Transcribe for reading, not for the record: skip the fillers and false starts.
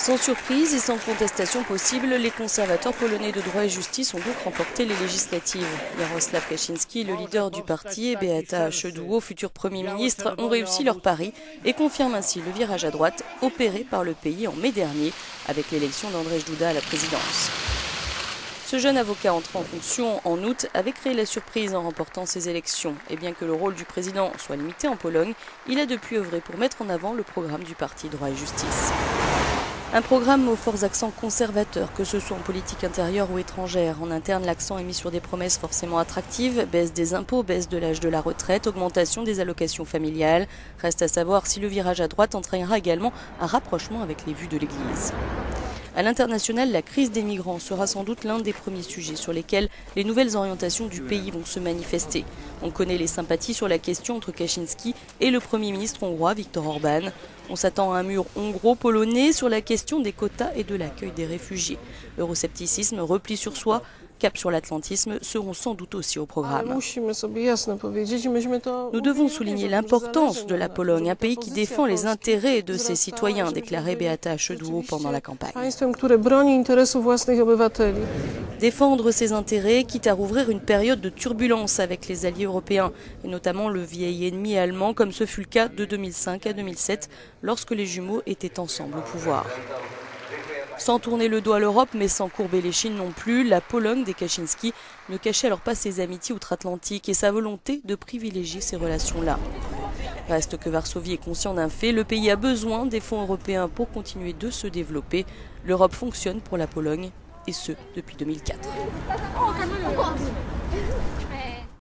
Sans surprise et sans contestation possible, les conservateurs polonais de droit et justice ont donc remporté les législatives. Jarosław Kaczyński, le leader du parti, et Beata Szydło, futur Premier ministre, ont réussi leur pari et confirment ainsi le virage à droite opéré par le pays en mai dernier avec l'élection d'Andrzej Duda à la présidence. Ce jeune avocat entré en fonction en août avait créé la surprise en remportant ces élections. Et bien que le rôle du président soit limité en Pologne, il a depuis œuvré pour mettre en avant le programme du parti Droit et Justice. Un programme aux forts accents conservateurs, que ce soit en politique intérieure ou étrangère. En interne, l'accent est mis sur des promesses forcément attractives, baisse des impôts, baisse de l'âge de la retraite, augmentation des allocations familiales. Reste à savoir si le virage à droite entraînera également un rapprochement avec les vues de l'Église. À l'international, la crise des migrants sera sans doute l'un des premiers sujets sur lesquels les nouvelles orientations du pays vont se manifester. On connaît les sympathies sur la question entre Kaczyński et le Premier ministre hongrois Viktor Orban. On s'attend à un mur hongro-polonais sur la question des quotas et de l'accueil des réfugiés. Euroscepticisme, repli sur soi, cap sur l'atlantisme seront sans doute aussi au programme. Nous devons souligner l'importance de la Pologne, un pays qui défend les intérêts de ses citoyens, déclarait Beata Szydło pendant la campagne. Défendre ses intérêts, quitte à rouvrir une période de turbulence avec les alliés européens, et notamment le vieil ennemi allemand, comme ce fut le cas de 2005 à 2007, lorsque les jumeaux étaient ensemble au pouvoir. Sans tourner le dos à l'Europe, mais sans courber les chines non plus, la Pologne des Kaczyński ne cachait alors pas ses amitiés outre-Atlantique et sa volonté de privilégier ces relations-là. Reste que Varsovie est conscient d'un fait, le pays a besoin des fonds européens pour continuer de se développer. L'Europe fonctionne pour la Pologne, et ce depuis 2004.